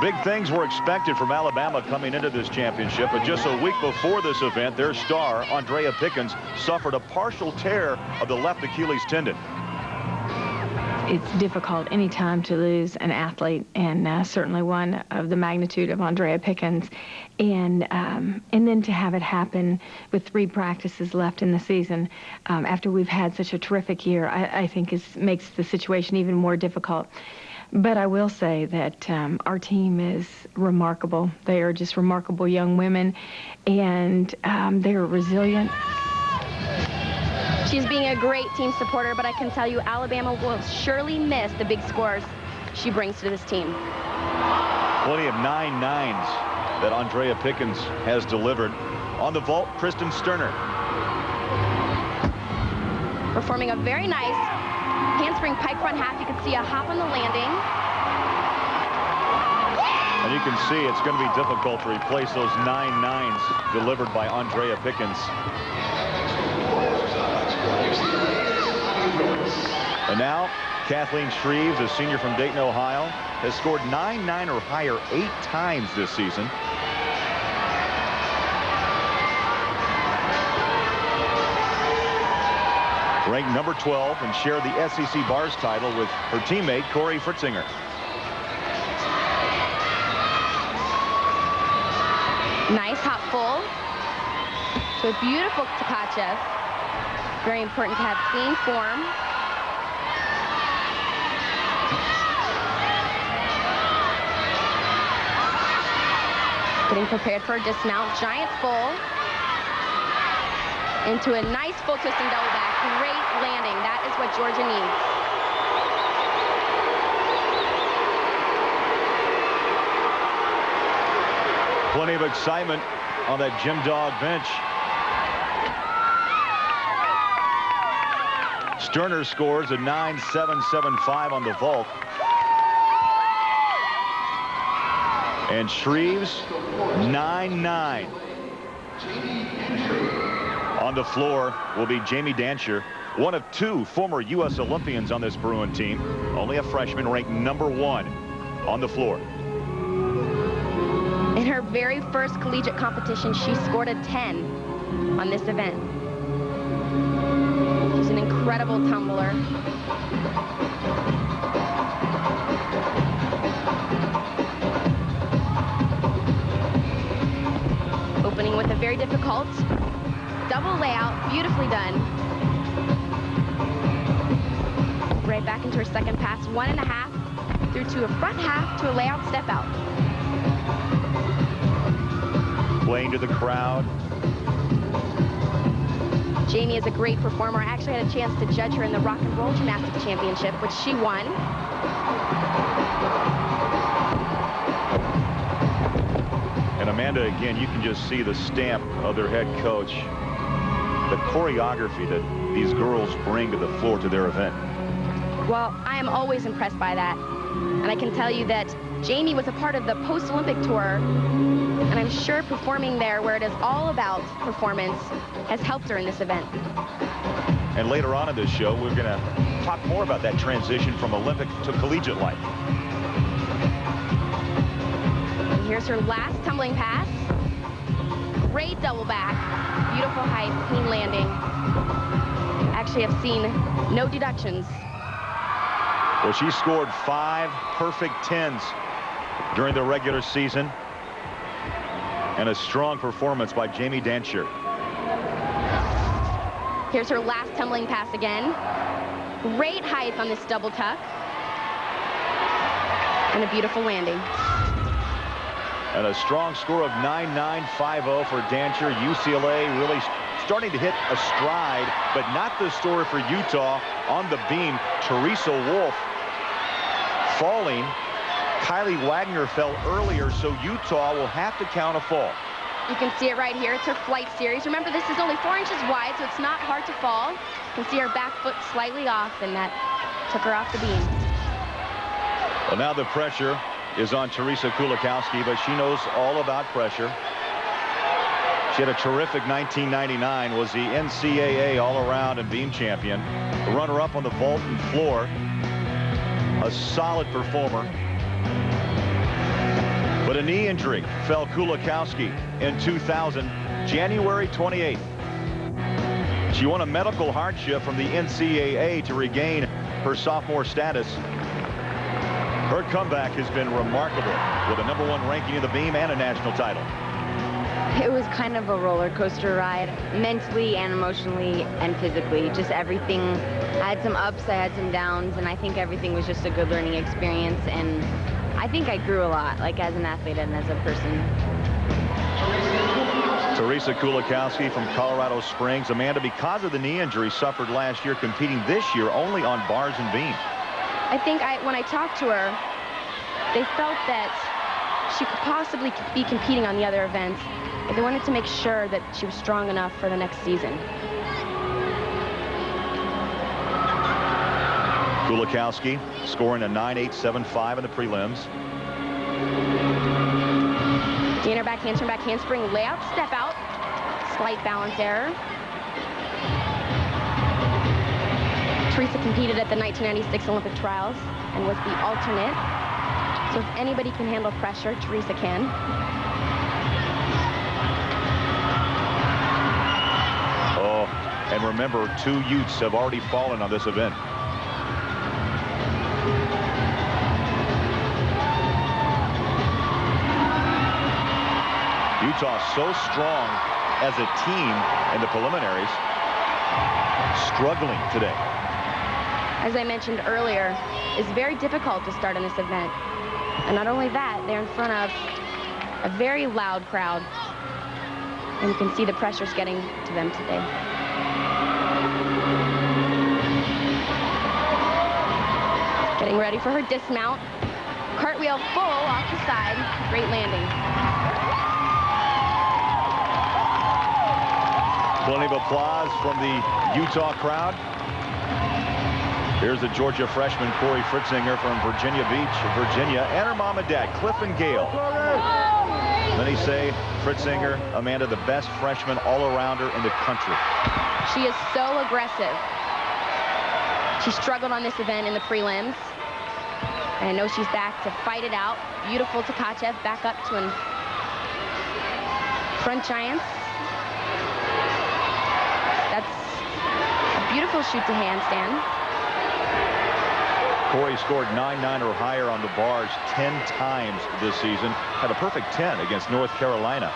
Big things were expected from Alabama coming into this championship, but just a week before this event, their star, Andrea Pickens, suffered a partial tear of the left Achilles tendon. It's difficult any time to lose an athlete, and certainly one of the magnitude of Andrea Pickens, and then to have it happen with 3 practices left in the season after we've had such a terrific year, I think makes the situation even more difficult. But I will say that our team is remarkable. They are just remarkable young women, and they are resilient. She's being a great team supporter, but I can tell you Alabama will surely miss the big scores she brings to this team. Plenty of 9-9s that Andrea Pickens has delivered. On the vault, Kristen Sterner. Performing a very nice handspring pike front half. You can see a hop on the landing. And you can see it's going to be difficult to replace those 9-9s delivered by Andrea Pickens. And now, Kathleen Shreves, a senior from Dayton, Ohio, has scored 9-9 or higher 8 times this season. Ranked number 12 and shared the SEC bars title with her teammate, Cory Fritzinger. Nice hop full. So a beautiful Tkachev. Very important to have clean form. Getting prepared for a dismount. Giant full. Into a nice full twisting double back. Great landing. That is what Georgia needs. Plenty of excitement on that Gym Dog bench. Sterner scores a 9.775 on the vault. And Shreves, 9-9. On the floor will be Jamie Dantzscher, one of 2 former U.S. Olympians on this Bruin team. Only a freshman, ranked number 1 on the floor. In her very first collegiate competition, she scored a 10 on this event. She's an incredible tumbler. Opening with a very difficult double layout, beautifully done. Right back into her second pass, 1.5 through to a front half to a layout step out. Playing to the crowd. Jamie is a great performer. I actually had a chance to judge her in the Rock and Roll Gymnastics Championship, which she won. And Amanda, again, you can just see the stamp of their head coach, the choreography that these girls bring to the floor to their event. Well, I am always impressed by that. And I can tell you that Jamie was a part of the post-Olympic tour, and I'm sure performing there where it is all about performance has helped her in this event. And later on in this show, we're going to talk more about that transition from Olympic to collegiate life. And here's her last tumbling pass. Great double back. Beautiful height, clean landing. Actually, I've seen no deductions. Well, she scored 5 perfect 10s during the regular season. And a strong performance by Jamie Dantzscher. Here's her last tumbling pass again. Great height on this double tuck. And a beautiful landing. And a strong score of 9.950 for Dantzscher. UCLA really starting to hit a stride, but not the story for Utah. On the beam, Teresa Wolf falling. Kylie Wagner fell earlier, so Utah will have to count a fall. You can see it right here. It's her flight series. Remember, this is only 4 inches wide, so it's not hard to fall. You can see her back foot slightly off, and that took her off the beam. Well, now the pressure is on Teresa Kulikowski, but she knows all about pressure. She had a terrific 1999, was the NCAA all-around and beam champion, the runner-up on the vault and floor, a solid performer. With a knee injury, fell Kulikowski in 2000, January 28th. She won a medical hardship from the NCAA to regain her sophomore status. Her comeback has been remarkable, with a #1 ranking in the beam and a national title. It was kind of a roller coaster ride, mentally and emotionally and physically. Just everything. I had some ups, I had some downs, and I think everything was just a good learning experience. And I think I grew a lot, like as an athlete and as a person. Teresa Kulikowski from Colorado Springs. Amanda, because of the knee injury suffered last year, competing this year only on bars and beam. I think when I talked to her, they felt that she could possibly be competing on the other events, but they wanted to make sure that she was strong enough for the next season. Kulikowski scoring a 9.875 in the prelims. Danner back handspring, layout, step out. Slight balance error. Teresa competed at the 1996 Olympic trials and was the alternate. So if anybody can handle pressure, Teresa can. Oh, and remember, 2 Utes have already fallen on this event. Utah so strong as a team in the preliminaries, struggling today. As I mentioned earlier, it's very difficult to start in this event. And not only that, they're in front of a very loud crowd. And you can see the pressure's getting to them today. Getting ready for her dismount. Cartwheel full off the side. Great landing. Plenty of applause from the Utah crowd. Here's the Georgia freshman, Cory Fritzinger from Virginia Beach, Virginia, and her mom and dad, Cliff and Gail. Many say Fritzinger, Amanda, the best freshman all-arounder in the country. She is so aggressive. She struggled on this event in the prelims. And I know she's back to fight it out. Beautiful Tkachev back up to an front giants. That's a beautiful shoot to handstand. Cory scored 9.9 or higher on the bars 10 times this season. Had a perfect 10 against North Carolina.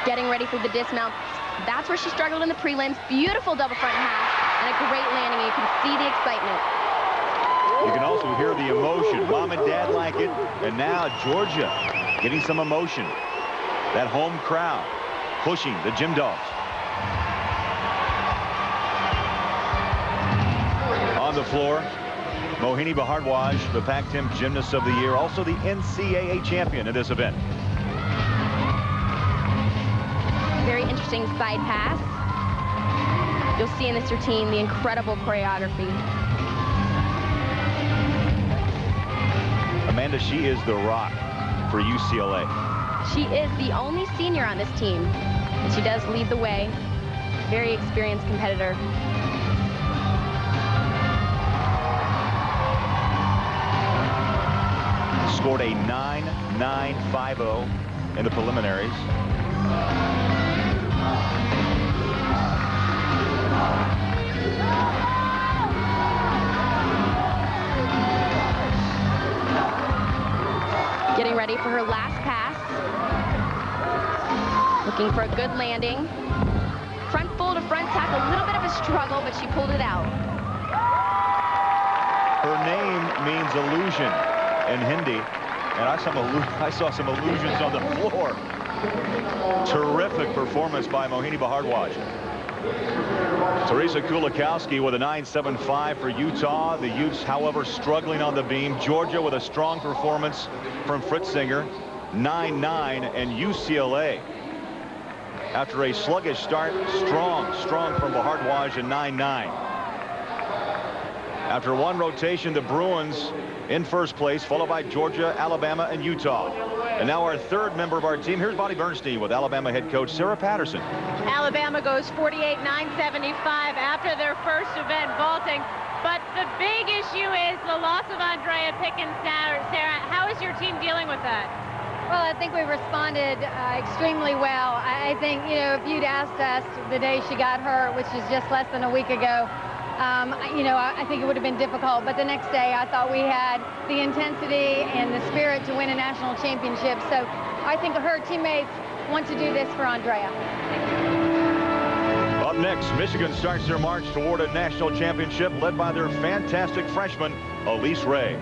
Getting ready for the dismount. That's where she struggled in the prelims. Beautiful double front half and a great landing. You can see the excitement. You can also hear the emotion. Mom and dad like it. And now Georgia getting some emotion. That home crowd pushing the Gym Dogs. On the floor, Mohini Bhardwaj, the Pac-10 Gymnast of the Year, also the NCAA champion in this event. Very interesting side pass. You'll see in this routine the incredible choreography. Amanda, she is the rock for UCLA. She is the only senior on this team, and she does lead the way. Very experienced competitor. Scored a 9.950 in the preliminaries. Getting ready for her last pass. Looking for a good landing. Front full to front tack, a little bit of a struggle, but she pulled it out. Her name means illusion in Hindi, and I saw some illusions on the floor. Terrific performance by Mohini Bhardwaj. Teresa Kulikowski with a 9.75 for Utah. The Utes, however, struggling on the beam. Georgia with a strong performance from Fritzinger, 9.9, and UCLA, after a sluggish start, strong from Bhardwaj, and 9.9. After one rotation, the Bruins in first place, followed by Georgia, Alabama, and Utah. And now our third member of our team. Here's Bonnie Bernstein with Alabama head coach Sarah Patterson. Alabama goes 48-975 after their first event vaulting. But the big issue is the loss of Andrea Pickens. Sarah, how is your team dealing with that? Well, I think we responded extremely well. I think, you know, if you'd asked us the day she got hurt, which is just less than a week ago, you know, I think it would have been difficult. But the next day, I thought we had the intensity and the spirit to win a national championship. So I think her teammates want to do this for Andrea. Up next, Michigan starts their march toward a national championship led by their fantastic freshman, Elise Ray.